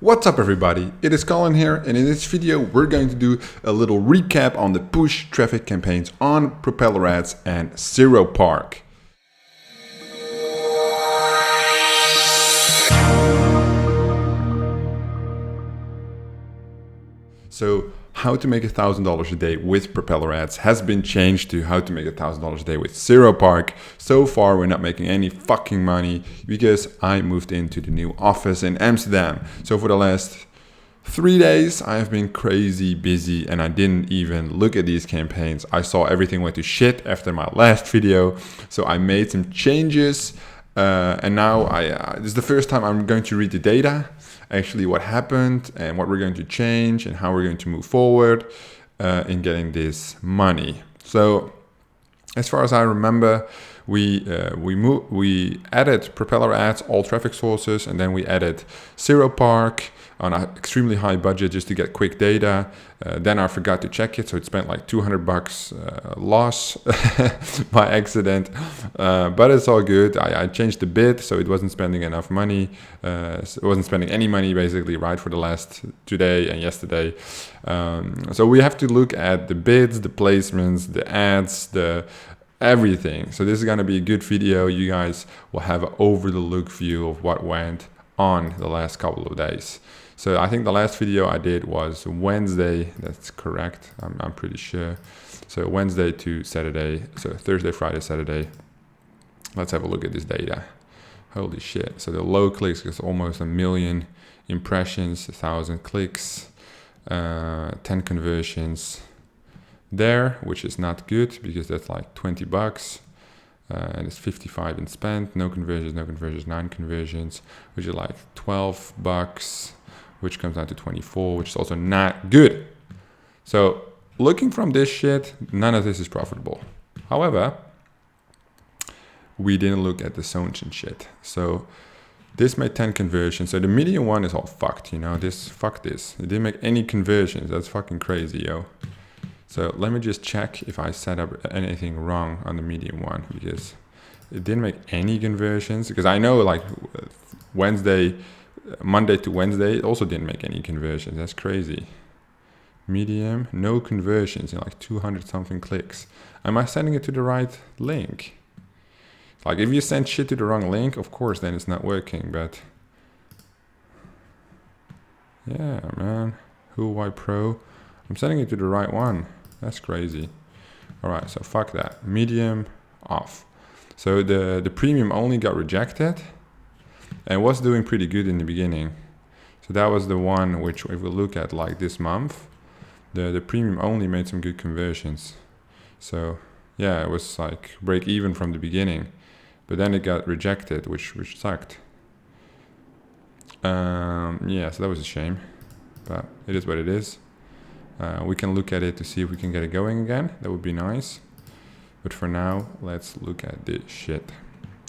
What's up everybody, it is Colin here, and in this video we're going to do a little recap on the push traffic campaigns on Propeller ads and Zeropark. So how to make $1,000 a day with Propeller ads has been changed to how to make $1,000 a day with Zeropark. So far we're not making any fucking money because I moved into the new office in Amsterdam. So for the last 3 days I have been crazy busy and I didn't even look at these campaigns. I saw everything went to shit after my last video, so I made some changes and now this is the first time I'm going to read the data, actually what happened and what we're going to change and how we're going to move forward in getting this money. So as far as I remember, we added Propeller ads, all traffic sources, and then we added Zeropark on an extremely high budget just to get quick data. Then I forgot to check it, so it spent like $200 loss by accident. But it's all good. I changed the bid, so it wasn't spending enough money. It wasn't spending any money basically, right, for the last today and yesterday. So we have to look at the bids, the placements, the ads, the everything. So this is going to be a good video. You guys will have an over the look view of what went on the last couple of days. So I think the last video I did was Wednesday. That's correct. I'm pretty sure. So Wednesday to Saturday. So Thursday, Friday, Saturday. Let's have a look at this data. Holy shit. So the low clicks is almost 1 million impressions, 1,000 clicks, 10 conversions there, which is not good because that's like $20. And it's 55 in spent, no conversions, 9 conversions, which is like $12, which comes down to 24, which is also not good. So looking from this shit, none of this is profitable. However, we didn't look at the zones and shit. So this made 10 conversions. So the medium one is all fucked, you know, fuck this. It didn't make any conversions. That's fucking crazy, yo. So let me just check if I set up anything wrong on the medium one, because it didn't make any conversions. Because I know like Monday to Wednesday, it also didn't make any conversions. That's crazy. Medium, no conversions in like 200 something clicks. Am I sending it to the right link? Like if you send shit to the wrong link, of course, then it's not working, but yeah, man. Why Pro? I'm sending it to the right one. That's crazy. All right, so fuck that. Medium off. So the premium only got rejected and was doing pretty good in the beginning. So that was the one which, if we look at like this month, the premium only made some good conversions. So yeah, it was like break even from the beginning, but then it got rejected, which sucked. Yeah, so that was a shame, but it is what it is. We can look at it to see if we can get it going again. That would be nice. But for now, let's look at this shit.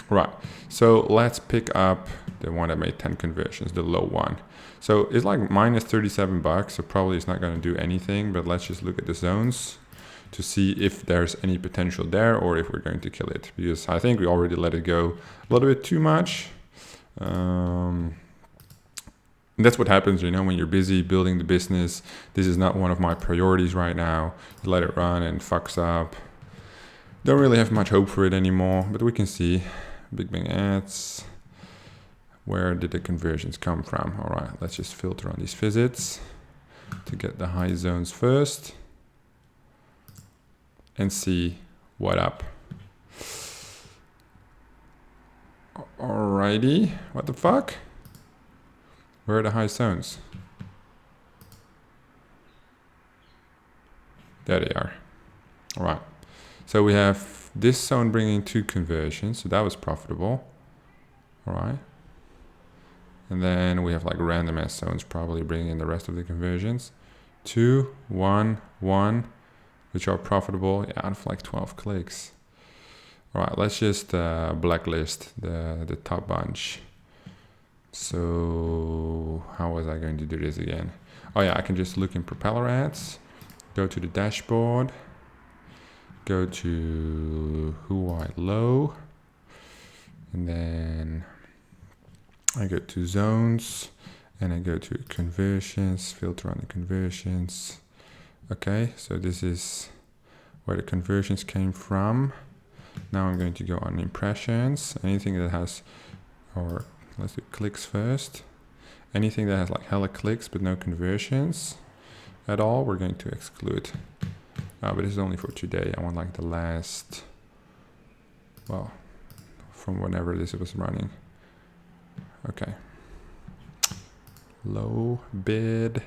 Right, so let's pick up the one that made 10 conversions, the low one. So it's like minus $37, so probably it's not going to do anything, but let's just look at the zones to see if there's any potential there or if we're going to kill it. Because I think we already let it go a little bit too much. And that's what happens, you know, when you're busy building the business. This is not one of my priorities right now. You let it run and fucks up. Don't really have much hope for it anymore, but we can see. Big Bang ads. Where did the conversions come from? All right, let's just filter on these visits to get the high zones first and see what up. Alrighty, what the fuck? Where are the high zones? There they are. All right. So we have this zone bringing 2 conversions. So that was profitable. All right. And then we have like random ass zones probably bringing in the rest of the conversions. 2, 1, 1, which are profitable out of like 12 clicks. All right. Let's just blacklist the top bunch. So how was I going to do this again? Oh yeah, I can just look in Propeller ads, go to the dashboard, go to low, and then I go to zones And I go to conversions, filter on the conversions. Okay, so this is where the conversions came from. Now I'm going to go on impressions. Anything that has, or let's do clicks first. Anything that has like hella clicks but no conversions at all, we're going to exclude. But this is only for today. I want like the last, well, from whenever this was running. Okay. Low bid.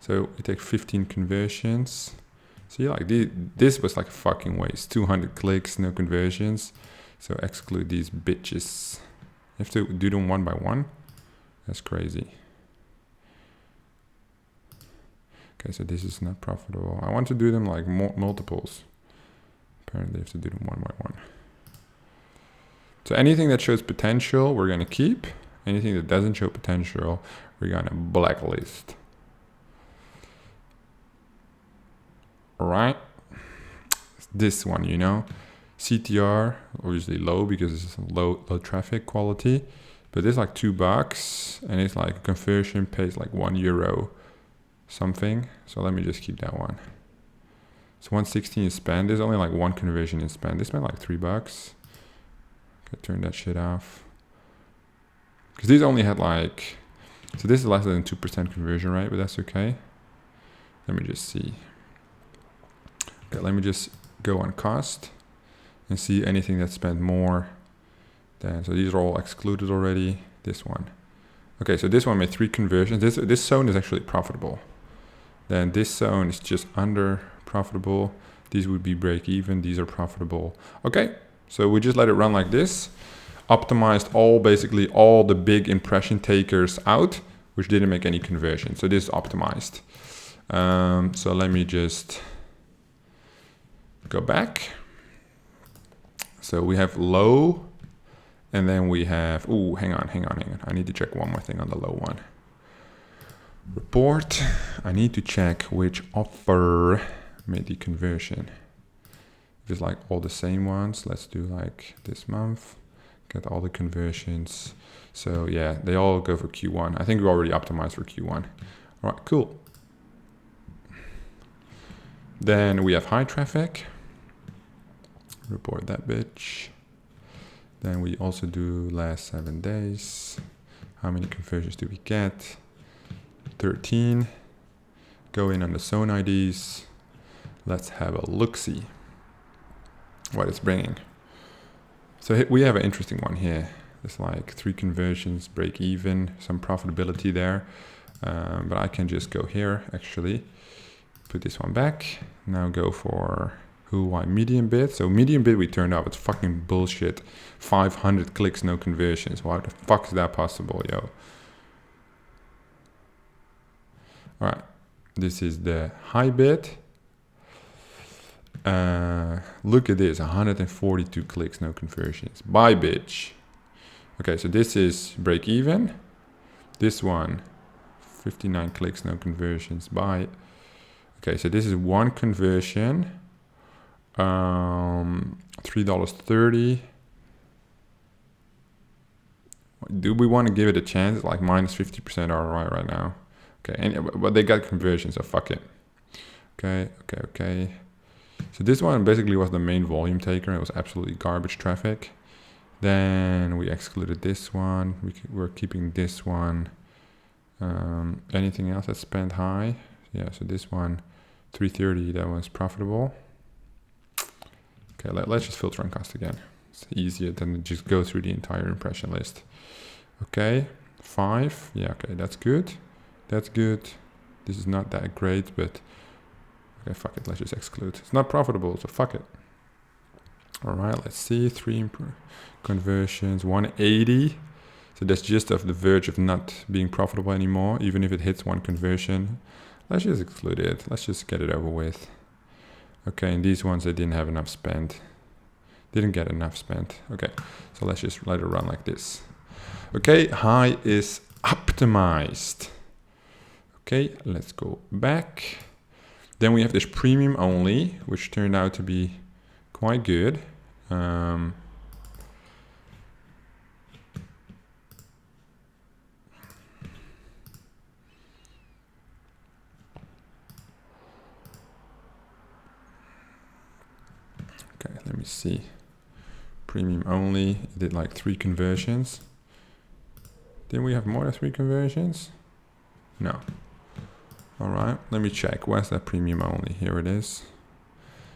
So we take 15 conversions. See, like this was like a fucking waste. 200 clicks, no conversions. So exclude these bitches. You have to do them one by one. That's crazy. Okay, so this is not profitable. I want to do them like multiples. Apparently I have to do them one by one. So anything that shows potential, we're gonna keep. Anything that doesn't show potential, we're gonna blacklist. All right. This one, you know, CTR, obviously low because it's low traffic quality, but it's like $2 and it's like conversion pays like €1 something. So let me just keep that one. So 116 is spent. There's only like one conversion in spend. They spent like $3. Okay, turn that shit off. Because these only had like, so this is less than 2% conversion rate, but that's okay. Let me just see. Okay, let me just go on cost and see anything that spent more than, so these are all excluded already. This one. Okay, so this one made 3 conversions. This zone is actually profitable. Then this zone is just under profitable. These would be break even. These are profitable. Okay, so we just let it run like this. Optimized basically all the big impression takers out, which didn't make any conversion. So this is optimized. So let me just go back. So we have low, and then we have, oh, hang on. I need to check one more thing on the low one. Report. I need to check which offer made the conversion. If it's like all the same ones, let's do like this month. Get all the conversions. So yeah, they all go for Q1. I think we already optimized for Q1. All right, cool. Then we have high traffic. Report that bitch. Then we also do last 7 days. How many conversions do we get? 13. Go in on the zone IDs. Let's have a look-see what it's bringing. So we have an interesting one here. There's like 3 conversions, break even, some profitability there. But I can just go here, actually. Put this one back. Now go for why medium bid. So medium bid we turned off. It's fucking bullshit. 500 clicks, no conversions. Why the fuck is that possible, yo? All right, this is the high bid. Look at this, 142 clicks, no conversions. Buy, bitch. Okay, so this is break even. This one, 59 clicks, no conversions. Buy. Okay, so this is one conversion. $3.30. Do we want to give it a chance? It's like minus 50% ROI right now. Okay, but they got conversions, so fuck it. Okay. So this one basically was the main volume taker. It was absolutely garbage traffic. Then we excluded this one. We're keeping this one. Anything else that spent high? Yeah, so this one, 330, that was profitable. Okay, let's just filter on cost again. It's easier than to just go through the entire impression list. Okay, 5. Yeah, okay, that's good. That's good. This is not that great, but okay, fuck it. Let's just exclude. It's not profitable, so fuck it. All right, let's see. 3 conversions, 180. So that's just of the verge of not being profitable anymore, even if it hits 1 conversion. Let's just exclude it. Let's just get it over with. Okay, and these ones, they didn't have enough spent. Didn't get enough spent. Okay, so let's just let it run like this. Okay, high is optimized. Okay, let's go back. Then we have this premium only, which turned out to be quite good. me see. Premium only, it did like 3 conversions. Didn't we have more than 3 conversions? No. All right, let me check. Where's that premium only? Here it is.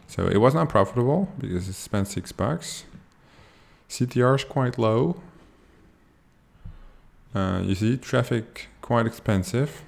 So it was not profitable because it spent $6. CTR is quite low. You see, traffic quite expensive.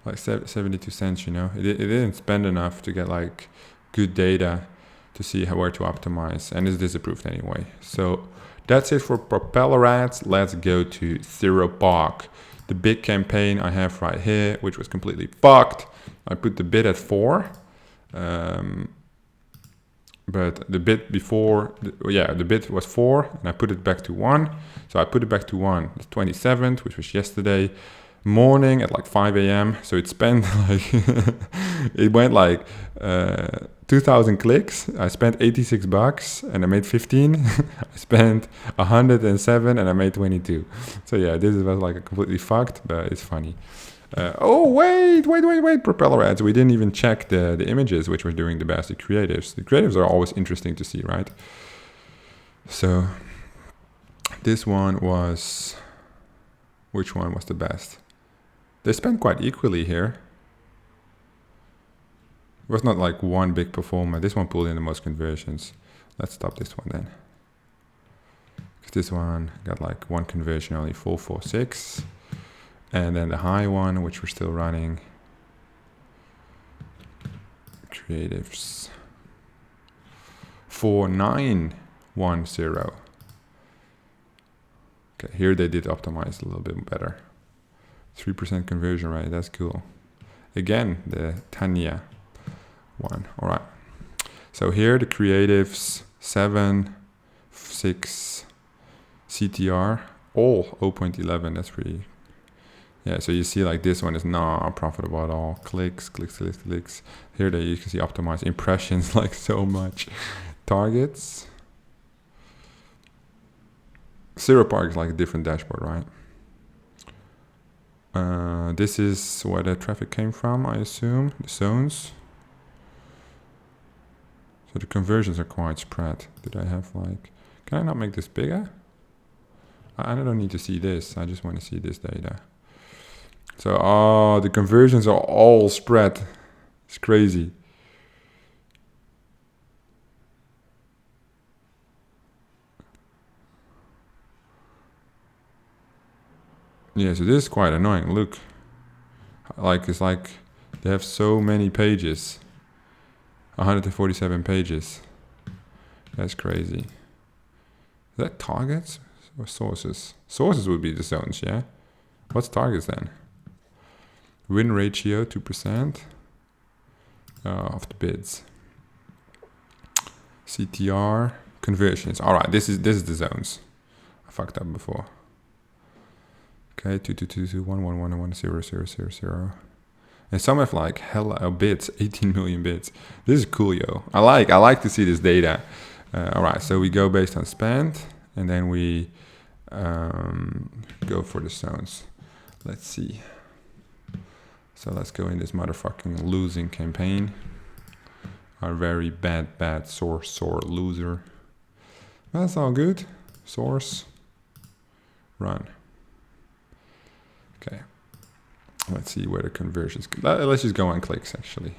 Like 72 cents, you know. It didn't spend enough to get like good data to see where to optimize, and it's disapproved anyway. So that's it for Propeller ads. Let's go to Zeropark. The big campaign I have right here, which was completely fucked. I put the bid at 4. But the bid before, the bid was 4 and I put it back to 1. So I put it back to 1, the 27th, which was yesterday morning at like 5 a.m. So it spent like, it went like 2,000 clicks. I spent $86 and I made 15. I spent 107 and I made 22. So yeah, this was like completely fucked, but it's funny. Oh, wait, Propeller ads. We didn't even check the images, which were doing the best, the creatives. The creatives are always interesting to see, right? So this one was, which one was the best? They spent quite equally here. It was not like one big performer. This one pulled in the most conversions. Let's stop this one then. Because this one got like 1 conversion, only 446. And then the high one, which we're still running. Creatives. 4910. Okay, here they did optimize a little bit better. 3% conversion rate, that's cool. Again, the Tanya one. All right. So here the creatives 7, 6, CTR, all 0.11. That's pretty. Yeah, so you see like this one is not profitable at all. Clicks. Here you can see optimized impressions like so much. Targets. Zeropark is like a different dashboard, right? This is where the traffic came from, I assume, the zones. So the conversions are quite spread. Did I have like, can I not make this bigger? I don't need to see this, I just want to see this data. So, the conversions are all spread. It's crazy. Yeah, so this is quite annoying. Look, like it's like they have so many pages. 147 pages. That's crazy. Is that targets or sources? Sources would be the zones, yeah? What's targets then? Win ratio 2% of the bids. CTR conversions. All right, this is the zones. I fucked up before. Okay, 22221111000. And some have like hella bits, 18 million bits. This is cool, yo. I like to see this data. All right, so we go based on spend, and then we go for the zones. Let's see. So let's go in this motherfucking losing campaign. Our very bad sore loser. That's all good. Source. Run. Okay. Let's see where the conversions. Let's just go on clicks actually.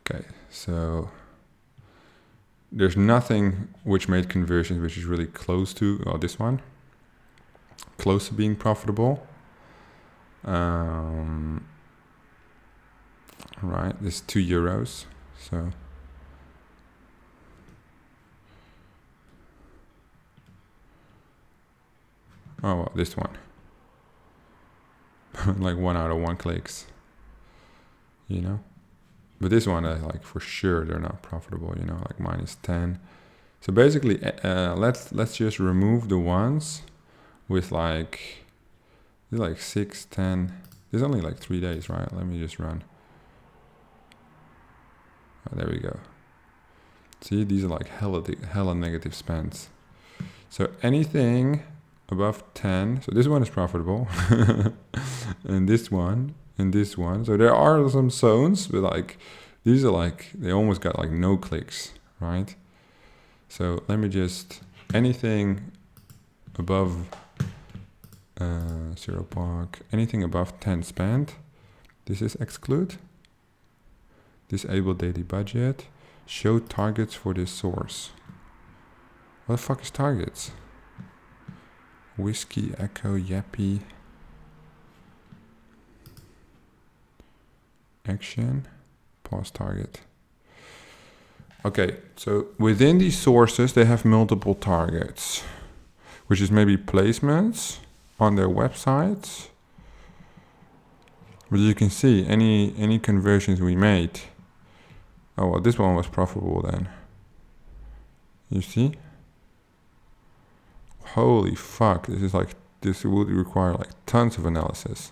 Okay, so there's nothing which made conversions which is really close to this one. Close to being profitable. Right, this is €2. So well, this one. Like 1 out of 1 clicks. You know? But this one, like for sure, they're not profitable, you know, like -10. So basically, let's just remove the ones with like 6, 10. There's only like 3 days, right? Let me just run. Oh, there we go. See, these are like hella negative spends. So anything above 10. So this one is profitable. And this one, and this one. So there are some zones, but like, these are like, they almost got like no clicks, right? So let me just, anything above Zeropark, anything above 10 spent. This is exclude. Disable daily budget. Show targets for this source. What the fuck is targets? Whiskey, Echo, Yappy. Action. Pause target. Okay, so within these sources, they have multiple targets, which is maybe placements on their websites. But you can see any conversions we made. Oh, well, this one was profitable then. You see? Holy fuck, this would require like tons of analysis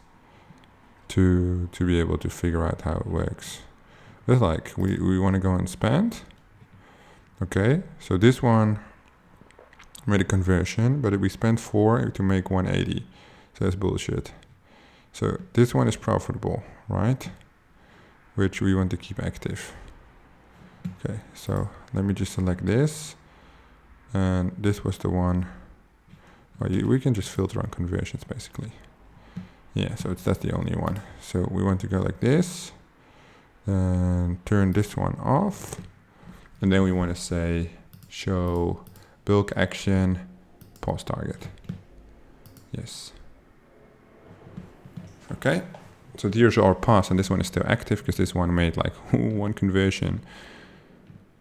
to be able to figure out how it works. But like, we want to go and spend. Okay, so this one made a conversion, but we spent 4 to make 180. So that's bullshit. So this one is profitable, right? Which we want to keep active. Okay, so let me just select this. And this was the one. Oh, we can just filter on conversions basically. Yeah, so that's the only one. So we want to go like this. And turn this one off. And then we want to say show bulk action, pause target. Yes. Okay, so here's our pass, and this one is still active because this one made like 1 conversion.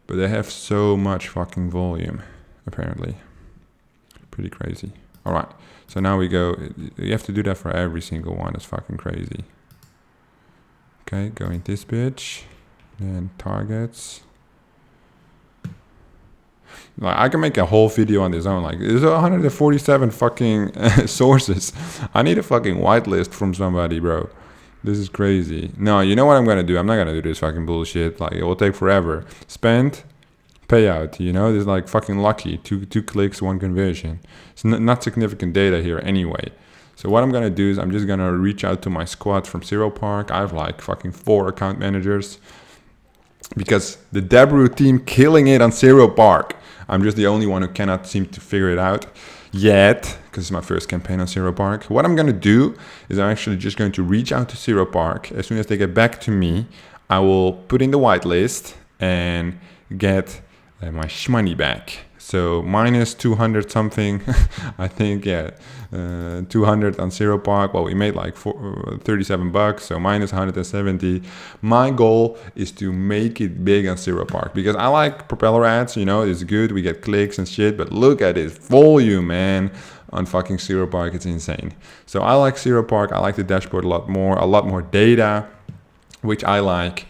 But they have so much fucking volume, apparently. Pretty crazy. All right, so now we go, you have to do that for every single one. That's fucking crazy. Okay, go in this bitch, then targets. Like, I can make a whole video on this own. Like, there's 147 fucking sources. I need a fucking whitelist from somebody, bro. This is crazy. No, you know what I'm gonna do? I'm not gonna do this fucking bullshit. Like, it will take forever. Spend, payout. You know, this is like fucking lucky. Two clicks, 1 conversion. It's not significant data here anyway. So what I'm gonna do is I'm just gonna reach out to my squad from Zeropark. I have like fucking 4 account managers. Because the Debrew team killing it on Zeropark. I'm just the only one who cannot seem to figure it out yet, because it's my first campaign on Zeropark. What I'm going to do is I'm actually just going to reach out to Zeropark. As soon as they get back to me, I will put in the whitelist and get my shmoney back. So minus 200 something, I think, yeah, 200 on Zeropark. Well, we made like 37 bucks, so minus 170. My goal is to make it big on Zeropark because I like Propeller ads, you know, it's good. We get clicks and shit, but look at this volume, man. On fucking Zeropark, it's insane. So I like Zeropark. I like the dashboard a lot more data, which I like.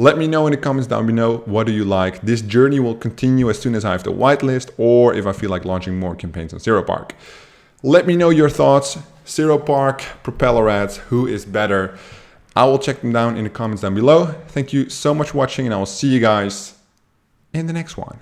Let me know in the comments down below, what do you like? This journey will continue as soon as I have the whitelist or if I feel like launching more campaigns on Zeropark. Let me know your thoughts. Zeropark, Propeller ads, who is better? I will check them down in the comments down below. Thank you so much for watching and I will see you guys in the next one.